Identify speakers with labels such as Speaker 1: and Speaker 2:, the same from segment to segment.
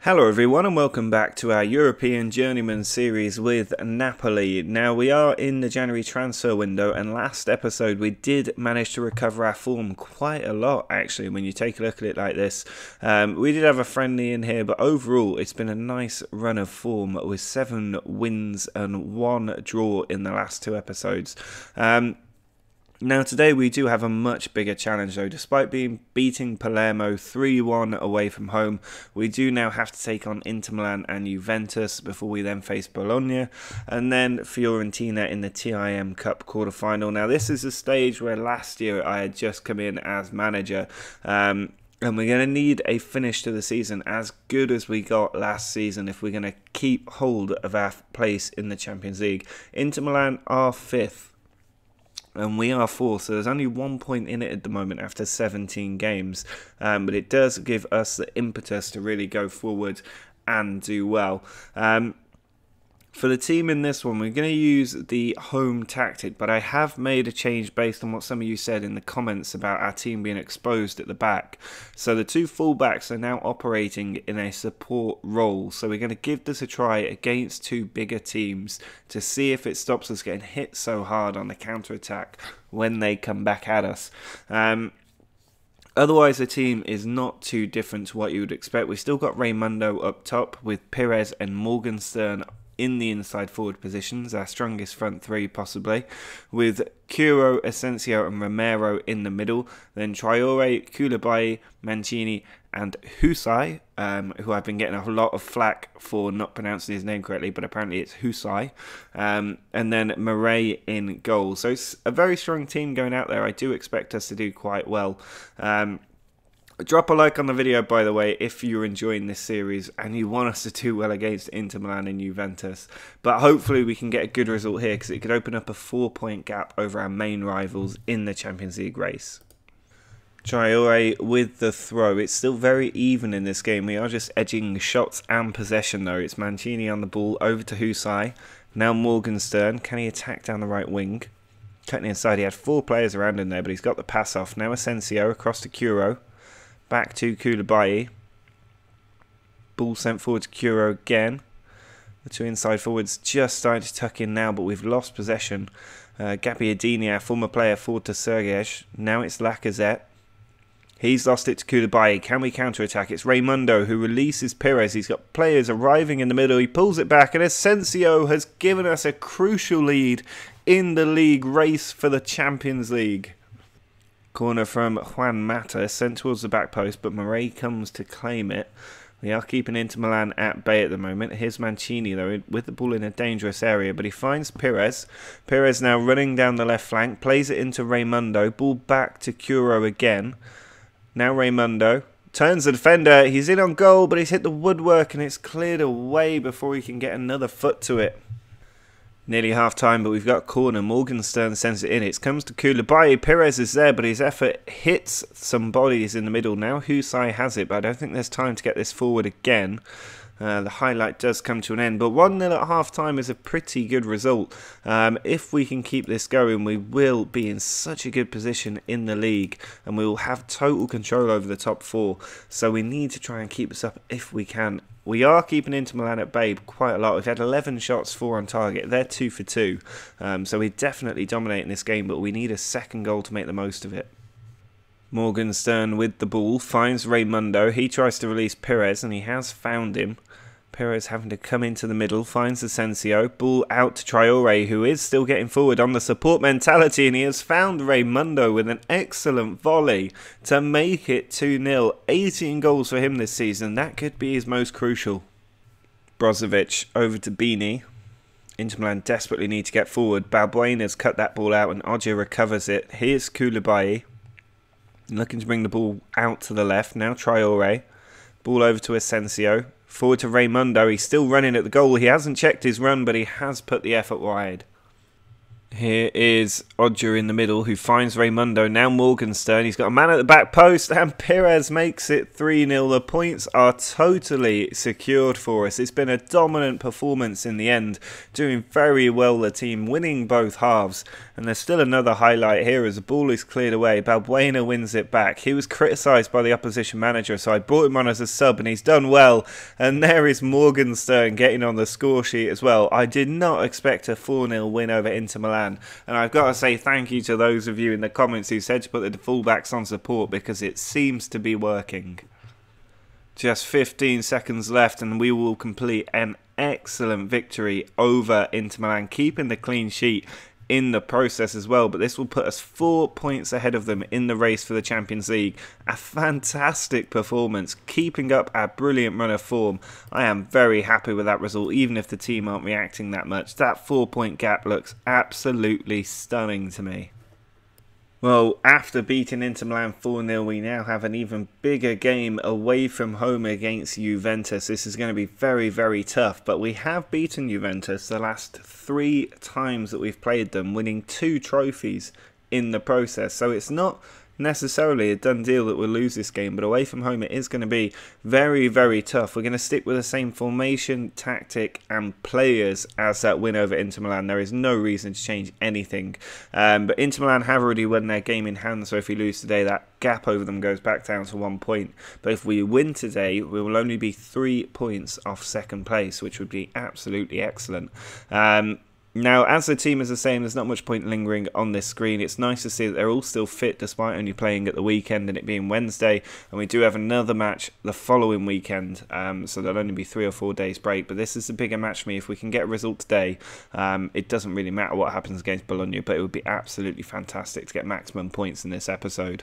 Speaker 1: Hello everyone and welcome back to our European Journeyman series with Napoli. Now we are in the January transfer window, and last episode we did manage to recover our form quite a lot actually when you take a look at it like this. We did have a friendly in here, but overall it's been a nice run of form with 7 wins and 1 draw in the last 2 episodes. Now today we do have a much bigger challenge though. Despite beating Palermo 3-1 away from home, we do now have to take on Inter Milan and Juventus before we then face Bologna and then Fiorentina in the TIM Cup quarter-final. Now this is a stage where last year I had just come in as manager, and we're going to need a finish to the season as good as we got last season if we're going to keep hold of our place in the Champions League. Inter Milan are 5th. And we are 4th, so there's only 1 point in it at the moment after 17 games. But it does give us the impetus to really go forward and do well. For the team in this one, we're going to use the home tactic, but I have made a change based on what some of you said in the comments about our team being exposed at the back. So the 2 fullbacks are now operating in a support role, so we're going to give this a try against 2 bigger teams to see if it stops us getting hit so hard on the counter-attack when they come back at us. Otherwise, the team is not too different to what you would expect. We've still got Raimundo up top with Pires and Morgenstern in the inside forward positions, our strongest front 3 possibly, with Curo, Asensio and Romero in the middle, then Traore, Koulibaly, Mancini and Husai, who I've been getting a lot of flack for not pronouncing his name correctly, but apparently it's Husai, and then Murray in goal. So it's a very strong team going out there. I do expect us to do quite well. Drop a like on the video, by the way, if you're enjoying this series and you want us to do well against Inter Milan and Juventus. But hopefully we can get a good result here, because it could open up a 4-point gap over our main rivals in the Champions League race. Traore with the throw. It's still very even in this game. We are just edging shots and possession though. It's Mancini on the ball, over to Husai. Now Morgenstern. Can he attack down the right wing? Cutting inside. He had 4 players around him there, but he's got the pass off. Now Asensio across to Curo. Back to Koulibaly. Ball sent forward to Curo again. The 2 inside forwards just starting to tuck in now, but we've lost possession. Gabbiadini, our former player, forward to Sergej. Now it's Lacazette. He's lost it to Koulibaly. Can we counter-attack? It's Raimundo who releases Pires. He's got players arriving in the middle. He pulls it back, and Asensio has given us a crucial lead in the league race for the Champions League. Corner from Juan Mata, sent towards the back post, but Murray comes to claim it. We are keeping Inter Milan at bay at the moment. Here's Mancini, though, with the ball in a dangerous area, but he finds Pires. Pires now running down the left flank, plays it into Raimundo. Ball back to Curo again. Now Raimundo turns the defender. He's in on goal, but he's hit the woodwork, and it's cleared away before he can get another foot to it. Nearly half time, but we've got a corner. Morgenstern sends it in. It comes to Koulibaly. Pires is there, but his effort hits some bodies in the middle. Now Husai has it, but I don't think there's time to get this forward again. The highlight does come to an end, but 1-0 at half time is a pretty good result. If we can keep this going, we will be in such a good position in the league, and we will have total control over the top 4. So we need to try and keep this up if we can. We are keeping Inter Milan at bay quite a lot. We've had 11 shots, 4 on target. They're 2 for 2. So we're definitely dominating this game, but we need a second goal to make the most of it. Morgenstern with the ball, finds Raimundo. He tries to release Pires, and he has found him. Pires having to come into the middle, finds Asensio. Ball out to Traore, who is still getting forward on the support mentality, and he has found Raimundo with an excellent volley to make it 2-0. 18 goals for him this season. That could be his most crucial. Brozovic over to Bini. Inter Milan desperately need to get forward. Balbuena's cut that ball out, and Odja recovers it. Here's Koulibaly, looking to bring the ball out to the left. Now Traore. Ball over to Asensio. Forward to Raimundo. He's still running at the goal. He hasn't checked his run, but he has put the effort wide. Here is Odger in the middle, who finds Raimundo. Now Morgenstern. He's got a man at the back post, and Pires makes it 3-0. The points are totally secured for us. It's been a dominant performance in the end. Doing very well, the team, winning both halves. And there's still another highlight here as the ball is cleared away. Balbuena wins it back. He was criticised by the opposition manager, so I brought him on as a sub, and he's done well. And there is Morgenstern getting on the score sheet as well. I did not expect a 4-0 win over Inter Milan. And I've got to say thank you to those of you in the comments who said to put the fullbacks on support, because it seems to be working. Just 15 seconds left and we will complete an excellent victory over Inter Milan, keeping the clean sheet in the process as well, but this will put us 4 points ahead of them in the race for the Champions League. A fantastic performance, keeping up our brilliant run of form. I am very happy with that result, even if the team aren't reacting that much. That 4-point gap looks absolutely stunning to me. Well, after beating Inter Milan 4-0, we now have an even bigger game away from home against Juventus. This is going to be very, very tough, but we have beaten Juventus the last 3 times that we've played them, winning 2 trophies in the process. So it's not necessarily a done deal that we'll lose this game, but away from home it is going to be very, very tough. We're going to stick with the same formation, tactic and players as that win over Inter Milan. There is no reason to change anything, but Inter Milan have already won their game in hand, so if we lose today that gap over them goes back down to 1 point. But if we win today, we will only be 3 points off second place, which would be absolutely excellent. Now, as the team is the same, there's not much point lingering on this screen. It's nice to see that they're all still fit despite only playing at the weekend and it being Wednesday. And we do have another match the following weekend, so there'll only be 3 or 4 days break. But this is a bigger match for me. If we can get a result today, it doesn't really matter what happens against Bologna, but it would be absolutely fantastic to get maximum points in this episode.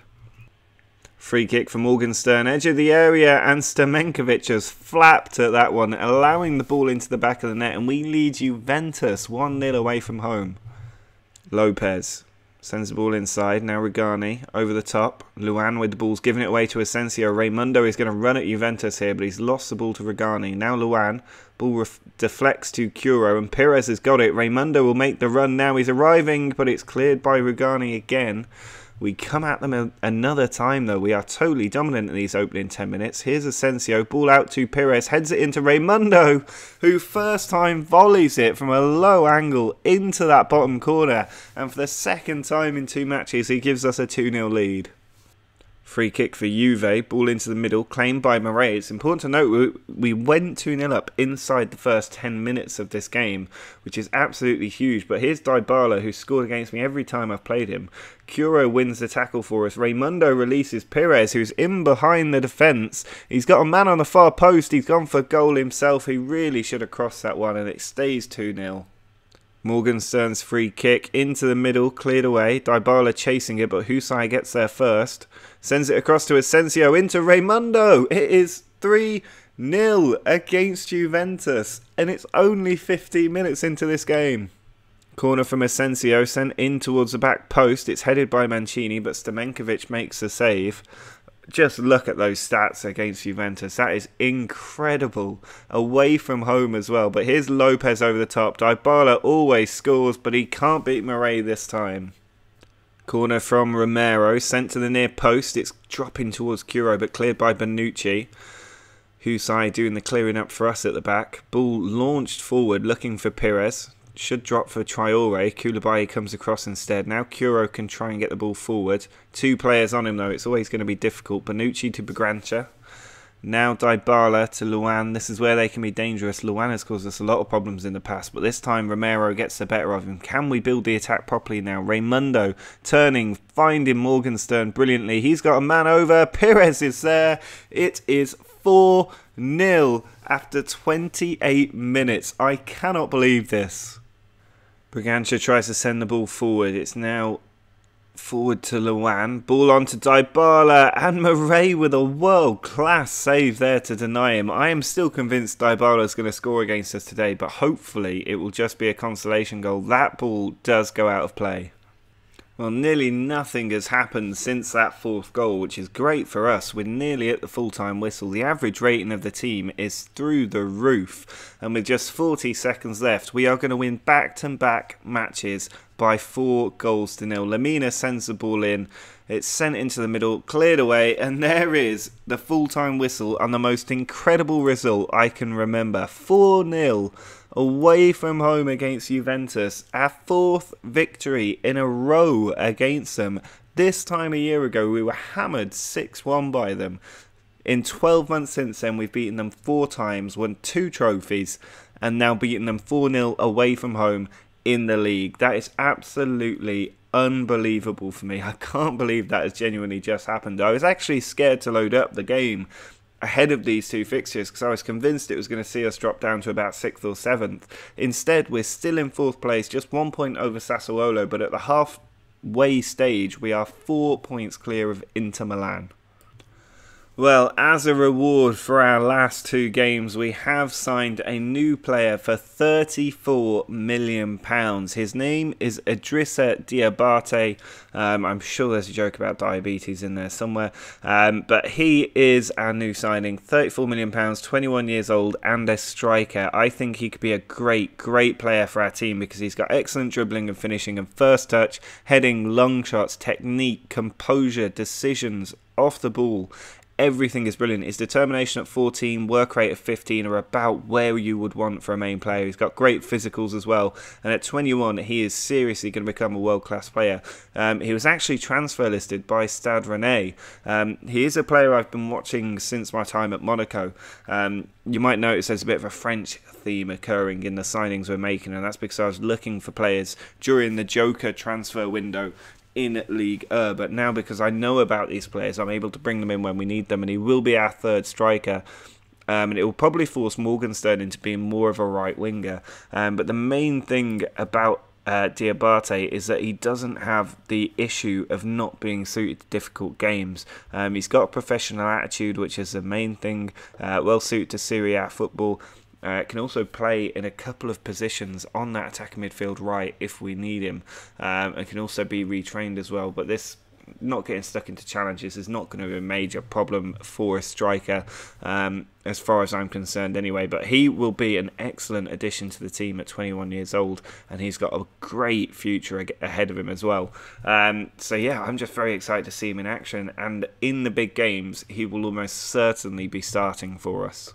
Speaker 1: Free kick for Morgenstern, edge of the area, and Stamenkovic has flapped at that one, allowing the ball into the back of the net, and we lead Juventus 1-0 away from home. Lopez sends the ball inside, now Regani over the top. Luan with the ball's giving it away to Asensio. Raimundo is going to run at Juventus here, but he's lost the ball to Regani. Now Luan, ball deflects to Curo, and Pires has got it. Raimundo will make the run now, he's arriving, but it's cleared by Regani again. We come at them another time though. We are totally dominant in these opening 10 minutes. Here's Asensio, ball out to Pires, heads it into Raimundo, who first time volleys it from a low angle into that bottom corner. And for the second time in 2 matches, he gives us a 2-0 lead. Free kick for Juve, ball into the middle, claimed by Murray. It's important to note we went 2-0 up inside the first 10 minutes of this game, which is absolutely huge. But here's Dybala, who scored against me every time I've played him. Curo wins the tackle for us. Raimundo releases Pires, who's in behind the defence. He's got a man on the far post. He's gone for goal himself. He really should have crossed that one, and it stays 2-0. Morgenstern's free kick into the middle, cleared away. Dybala chasing it, but Husai gets there first. Sends it across to Asensio, into Raimundo. It is 3-0 against Juventus, and it's only 15 minutes into this game. Corner from Asensio, sent in towards the back post. It's headed by Mancini, but Stamenkovic makes the save. Just look at those stats against Juventus. That is incredible. Away from home as well. But here's Lopez over the top. Dybala always scores, but he can't beat Murray this time. Corner from Romero, sent to the near post. It's dropping towards Curo, but cleared by Bonucci. Husai doing the clearing up for us at the back. Ball launched forward, looking for Pires. Should drop for Traore. Koulibaly comes across instead. Now Curo can try and get the ball forward. 2 players on him though. It's always going to be difficult. Bonucci to Bagrancha. Now Dybala to Luan. This is where they can be dangerous. Luan has caused us a lot of problems in the past, but this time Romero gets the better of him. Can we build the attack properly now? Raimundo turning, finding Morgenstern brilliantly. He's got a man over. Pires is there. It is 4-0 after 28 minutes. I cannot believe this. Bragantia tries to send the ball forward. It's now forward to Luan. Ball on to Dybala, and Murray with a world-class save there to deny him. I am still convinced Dybala is going to score against us today, but hopefully it will just be a consolation goal. That ball does go out of play. Well, nearly nothing has happened since that 4th goal, which is great for us. We're nearly at the full-time whistle. The average rating of the team is through the roof. And with just 40 seconds left, we are going to win back-to-back matches by 4-0. Lamina sends the ball in. It's sent into the middle, cleared away, and there is the full-time whistle on the most incredible result I can remember. 4-0 away from home against Juventus. Our 4th victory in a row against them. This time a year ago, we were hammered 6-1 by them. In 12 months since then, we've beaten them 4 times, won 2 trophies, and now beaten them 4-0 away from home in the league. That is absolutely unbelievable for me. I can't believe that has genuinely just happened. I was actually scared to load up the game ahead of these 2 fixtures because I was convinced it was going to see us drop down to about 6th or 7th. Instead, we're still in 4th place, just 1 point over Sassuolo, but at the halfway stage, we are 4 points clear of Inter Milan. Well, as a reward for our last 2 games, we have signed a new player for £34 million. His name is Idrissa Diabate. I'm sure there's a joke about diabetes in there somewhere. But he is our new signing. £34 million, 21 years old, and a striker. I think he could be a great player for our team because he's got excellent dribbling and finishing and first touch, heading, long shots, technique, composure, decisions off the ball. Everything is brilliant. His determination at 14, work rate of 15 are about where you would want for a main player. He's got great physicals as well. And at 21, he is seriously going to become a world-class player. He was actually transfer listed by Stade Rennais. He is a player I've been watching since my time at Monaco. You might notice there's a bit of a French theme occurring in the signings we're making, and that's because I was looking for players during the Joker transfer window in Ligue 1, but now because I know about these players, I'm able to bring them in when we need them, and he will be our 3rd striker. And it will probably force Morgenstern into being more of a right winger. But the main thing about Diabate is that he doesn't have the issue of not being suited to difficult games. He's got a professional attitude, which is the main thing, well suited to Serie A football. Can also play in a couple of positions on that attacking midfield right if we need him, and can also be retrained as well. But this, not getting stuck into challenges, is not going to be a major problem for a striker, as far as I'm concerned anyway. But he will be an excellent addition to the team at 21 years old, and he's got a great future ahead of him as well. So yeah, I'm just very excited to see him in action, and in the big games he will almost certainly be starting for us.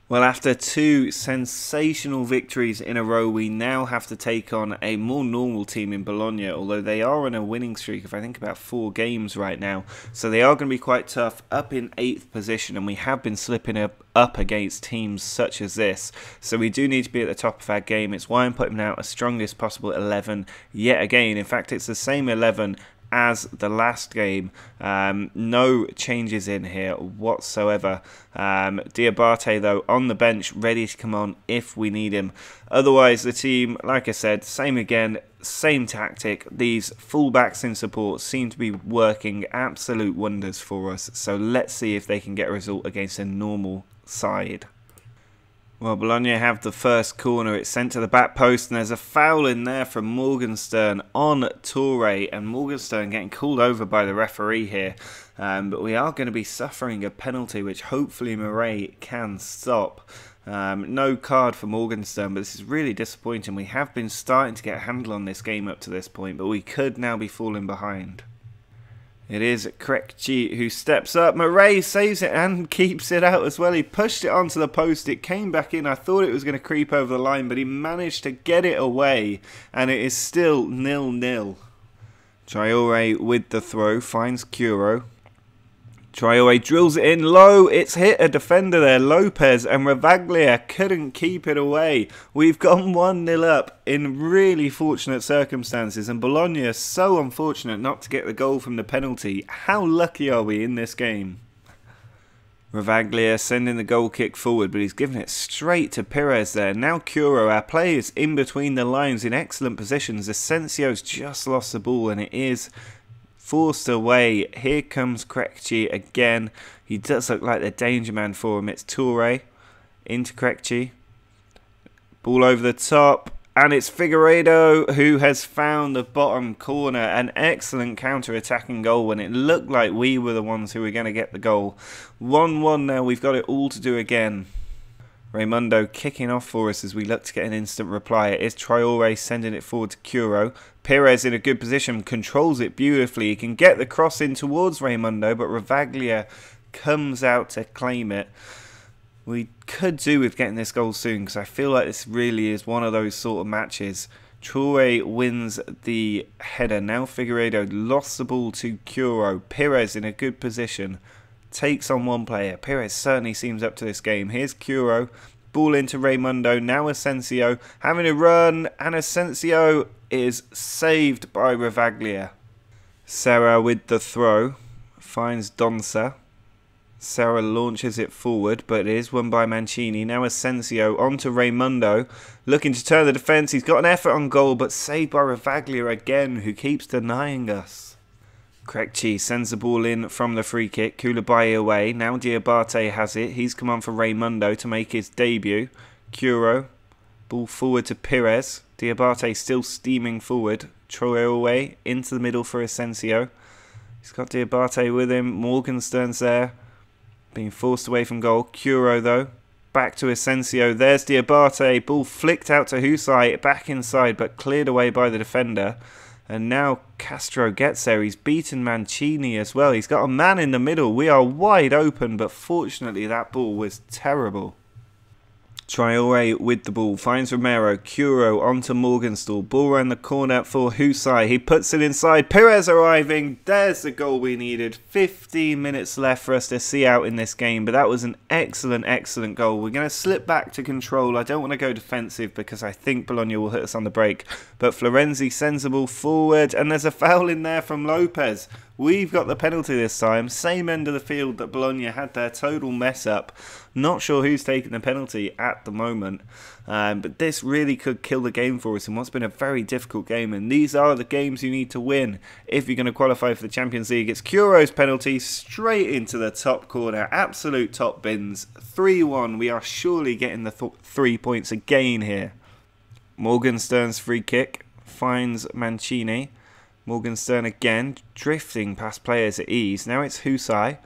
Speaker 1: Well, after 2 sensational victories in a row, we now have to take on a more normal team in Bologna, although they are on a winning streak of I think about 4 games right now. So they are going to be quite tough, up in 8th position, and we have been slipping up against teams such as this. So we do need to be at the top of our game. It's why I'm putting out a strongest possible 11 yet again. In fact, it's the same 11 as the last game. No changes in here whatsoever. Diabate though on the bench, ready to come on if we need him. Otherwise the team, like I said, same again, same tactic. These fullbacks in support seem to be working absolute wonders for us, so let's see if they can get a result against a normal side. Well, Bologna have the first corner. It's sent to the back post, and there's a foul in there from Morgenstern on Touré, and Morgenstern getting called over by the referee here. But we are going to be suffering a penalty, which hopefully Murray can stop. No card for Morgenstern, but this is really disappointing. We have been starting to get a handle on this game up to this point, but we could now be falling behind. It is Krekchi who steps up. Murray saves it and keeps it out as well. He pushed it onto the post. It came back in. I thought it was going to creep over the line, but he managed to get it away, and it is still 0-0. Traoré with the throw finds Curo. Traoré drills it in low. It's hit a defender there, Lopez, and Ravaglia couldn't keep it away. We've gone 1-0 up in really fortunate circumstances, and Bologna is so unfortunate not to get the goal from the penalty. How lucky are we in this game? Ravaglia sending the goal kick forward, but he's given it straight to Pires there. Now Curo, our players in between the lines in excellent positions. Asensio's just lost the ball, and it is forced away. Here comes Krekchi again. He does look like the danger man for him. It's Touré into Krekchi. Ball over the top. And it's Figueiredo who has found the bottom corner. An excellent counter-attacking goal when it looked like we were the ones who were going to get the goal. 1-1 now. We've got it all to do again. Raimundo kicking off for us as we look to get an instant reply. It is Traore sending it forward to Curo. Pires in a good position, controls it beautifully. He can get the cross in towards Raimundo, but Ravaglia comes out to claim it. We could do with getting this goal soon, because I feel like this really is one of those sort of matches. Traore wins the header. Now Figueiredo lost the ball to Curo. Pires in a good position. Takes on one player. Pires certainly seems up to this game. Here's Curo. Ball into Raimundo. Now Asensio having a run. And Asensio is saved by Ravaglia. Serra with the throw. Finds Donsa. Serra launches it forward, but it is won by Mancini. Now Asensio onto Raimundo, looking to turn the defence. He's got an effort on goal, but saved by Ravaglia again, who keeps denying us. Krekchi sends the ball in from the free kick. Koulibaly away. Now Diabate has it. He's come on for Raimundo to make his debut. Curo. Ball forward to Pires. Diabate still steaming forward. Traore away into the middle for Asensio. He's got Diabate with him. Morgenstern's there. Being forced away from goal. Curo though. Back to Asensio. There's Diabate. Ball flicked out to Husai. Back inside but cleared away by the defender. And now Castro gets there. He's beaten Mancini as well. He's got a man in the middle. We are wide open, but fortunately that ball was terrible. Traore with the ball. Finds Romero. Curo onto Morgenstern. Ball around the corner for Husai. He puts it inside. Pires arriving. There's the goal we needed. 15 minutes left for us to see out in this game. But that was an excellent, excellent goal. We're going to slip back to control. I don't want to go defensive because I think Bologna will hit us on the break. But Florenzi sends the ball forward. And there's a foul in there from Lopez. We've got the penalty this time. Same end of the field that Bologna had their total mess up. Not sure who's taking the penalty at the moment. But this really could kill the game for us in what's been a very difficult game. And these are the games you need to win if you're going to qualify for the Champions League. It's Curo's penalty straight into the top corner. Absolute top bins. 3-1. We are surely getting the 3 points again here. Morgenstern's free kick finds Mancini. Morgenstern again, drifting past players at ease. Now it's Husai.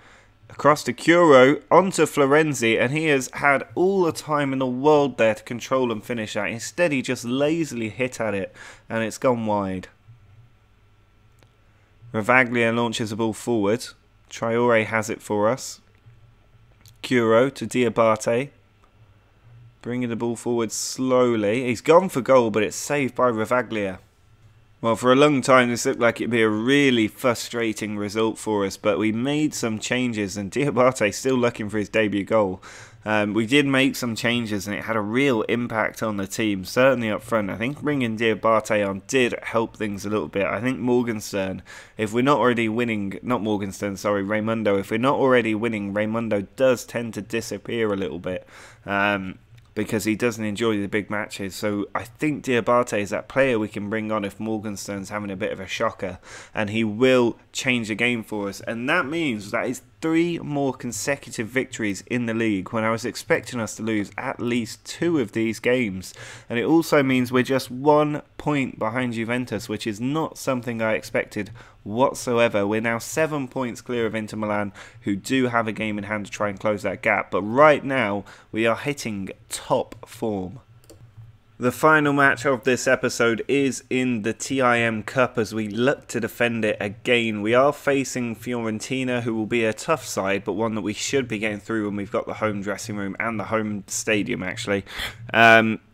Speaker 1: Across to Curo, onto Florenzi, and he has had all the time in the world there to control and finish that. Instead, he just lazily hit at it, and it's gone wide. Ravaglia launches the ball forward. Traore has it for us. Curo to Diabate. Bringing the ball forward slowly. He's gone for goal, but it's saved by Ravaglia. Well, for a long time this looked like it'd be a really frustrating result for us, but we made some changes and Diabate still looking for his debut goal. We did make some changes and it had a real impact on the team, certainly up front. I think bringing Diabate on did help things a little bit. I think Morgenstern, if we're not already winning, not Morgenstern, sorry, Raimundo, if we're not already winning, Raimundo does tend to disappear a little bit. Because he doesn't enjoy the big matches. So I think Diabate is that player we can bring on if Morgenstern's having a bit of a shocker. And he will change the game for us. And that means that is 3 more consecutive victories in the league when I was expecting us to lose at least 2 of these games. And it also means we're just 1 point behind Juventus, which is not something I expected whatsoever. We're now 7 points clear of Inter Milan, who do have a game in hand to try and close that gap. But right now, we are hitting top form. The final match of this episode is in the TIM Cup as we look to defend it again. We are facing Fiorentina, who will be a tough side, but one that we should be getting through when we've got the home dressing room and the home stadium, actually.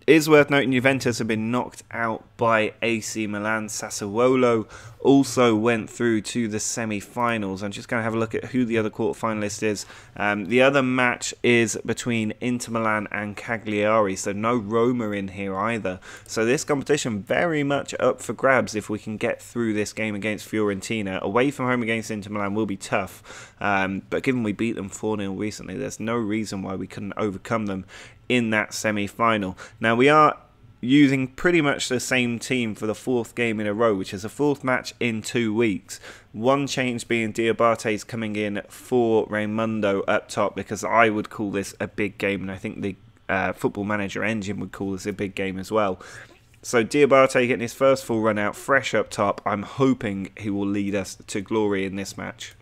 Speaker 1: It is worth noting Juventus have been knocked out by AC Milan. Sassuolo also went through to the semi-finals. I'm just going to have a look at who the other quarter-finalist is. The other match is between Inter Milan and Cagliari, so no Roma in here either. So this competition very much up for grabs if we can get through this game against Fiorentina. Away from home against Inter Milan will be tough, but given we beat them 4-0 recently, there's no reason why we couldn't overcome them in that semi-final. Now we are using pretty much the same team for the 4th game in a row, which is a 4th match in 2 weeks. One change being Diabate's coming in for Raimundo up top, because I would call this a big game, and I think the Football Manager engine would call this a big game as well. So Diabate getting his first full run out, fresh up top. I'm hoping he will lead us to glory in this match.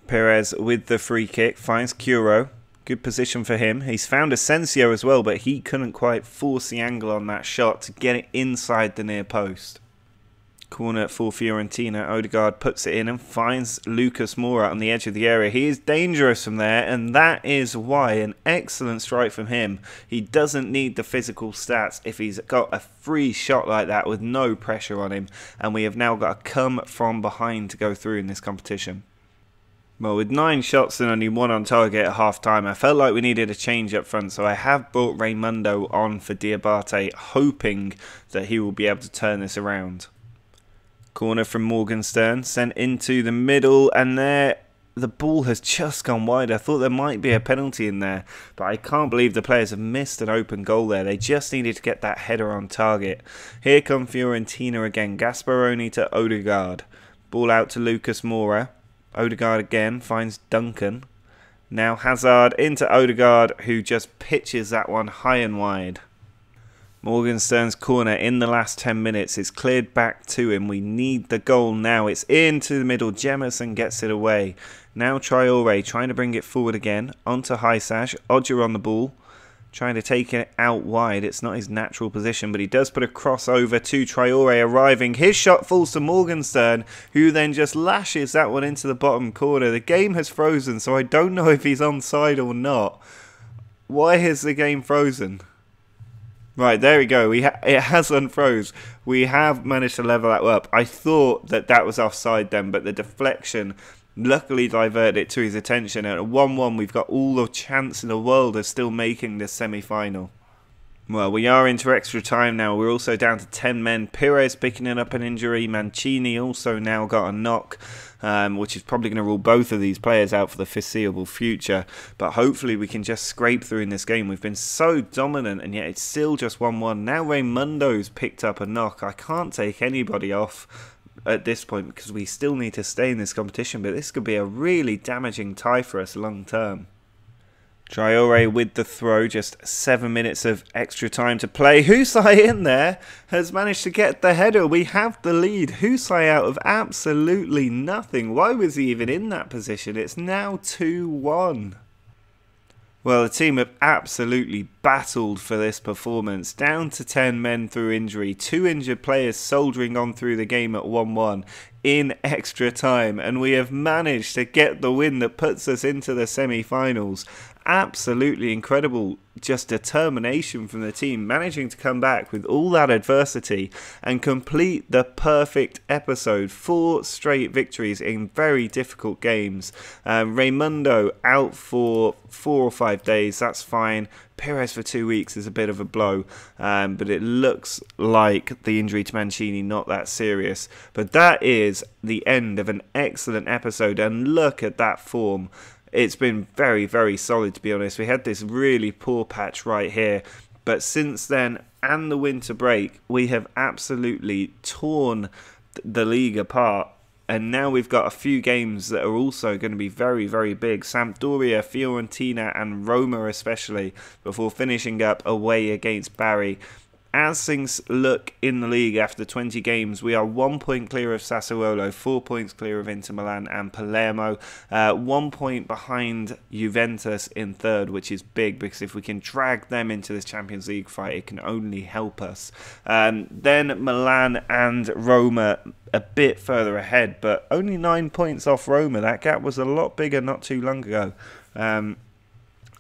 Speaker 1: Pires with the free kick finds Curo. Good position for him. He's found Asensio as well, but he couldn't quite force the angle on that shot to get it inside the near post. Corner for Fiorentina. Odegaard puts it in and finds Lucas Moura on the edge of the area. He is dangerous from there, and that is why an excellent strike from him. He doesn't need the physical stats if he's got a free shot like that with no pressure on him, and we have now got to come from behind to go through in this competition. Well, with 9 shots and only 1 on target at half-time, I felt like we needed a change up front, so I have brought Raimundo on for Diabate, hoping that he will be able to turn this around. Corner from Morgenstern, sent into the middle, and there the ball has just gone wide. I thought there might be a penalty in there, but I can't believe the players have missed an open goal there. They just needed to get that header on target. Here come Fiorentina again. Gasparoni to Odegaard. Ball out to Lucas Moura. Odegaard again finds Duncan. Now Hazard into Odegaard, who just pitches that one high and wide. Morgenstern's corner in the last 10 minutes. It's cleared back to him. We need the goal now. It's into the middle. Jemison gets it away. Now Traore trying to bring it forward again. Onto Hysaj. Odger on the ball. Trying to take it out wide. It's not his natural position, but he does put a cross over to Traore arriving. His shot falls to Morgenstern, who then just lashes that one into the bottom corner. The game has frozen, so I don't know if he's onside or not. Why is the game frozen? Right, there we go. It has unfroze. We have managed to level that up. I thought that was offside then, but the deflection luckily diverted it to his attention. And at 1-1, we've got all the chance in the world of still making this semi-final. Well, we are into extra time now. We're also down to 10 men. Pires picking up an injury. Mancini also now got a knock, which is probably going to rule both of these players out for the foreseeable future. But hopefully we can just scrape through in this game. We've been so dominant, and yet it's still just 1-1. Now Raimundo's picked up a knock. I can't take anybody off at this point because we still need to stay in this competition. But this could be a really damaging tie for us long term. Traore with the throw, just 7 minutes of extra time to play. Husai in there has managed to get the header. We have the lead. Husai out of absolutely nothing. Why was he even in that position? It's now 2-1. Well, the team have absolutely battled for this performance. Down to 10 men through injury. 2 injured players soldiering on through the game at 1-1 in extra time. And we have managed to get the win that puts us into the semi-finals. Absolutely incredible, just determination from the team, managing to come back with all that adversity and complete the perfect episode. 4 straight victories in very difficult games. Raimundo out for 4 or 5 days, that's fine. Pires for 2 weeks is a bit of a blow, but it looks like the injury to Mancini not that serious. But that is the end of an excellent episode, and look at that form. It's been very, very solid, to be honest. We had this really poor patch right here, but since then and the winter break, we have absolutely torn the league apart. And now we've got a few games that are also going to be very, very big. Sampdoria, Fiorentina and Roma especially, before finishing up away against Bari. As things look in the league after 20 games, we are 1 point clear of Sassuolo, 4 points clear of Inter Milan and Palermo, 1 point behind Juventus in third, which is big because if we can drag them into this Champions League fight, it can only help us. Then Milan and Roma a bit further ahead, but only 9 points off Roma. That gap was a lot bigger not too long ago.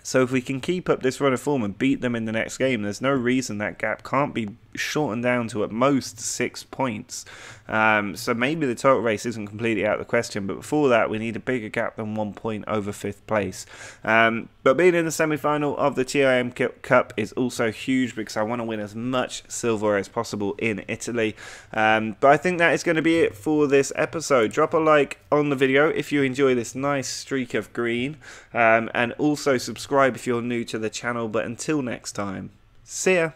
Speaker 1: So if we can keep up this run of form and beat them in the next game, there's no reason that gap can't be shortened down to at most 6 points. So maybe the total race isn't completely out of the question, but before that we need a bigger gap than 1 point over 5th place. But being in the semi-final of the TIM Cup is also huge because I want to win as much silver as possible in Italy. But I think that is going to be it for this episode. Drop a like on the video if you enjoy this nice streak of green, and also subscribe if you're new to the channel. But until next time, see ya!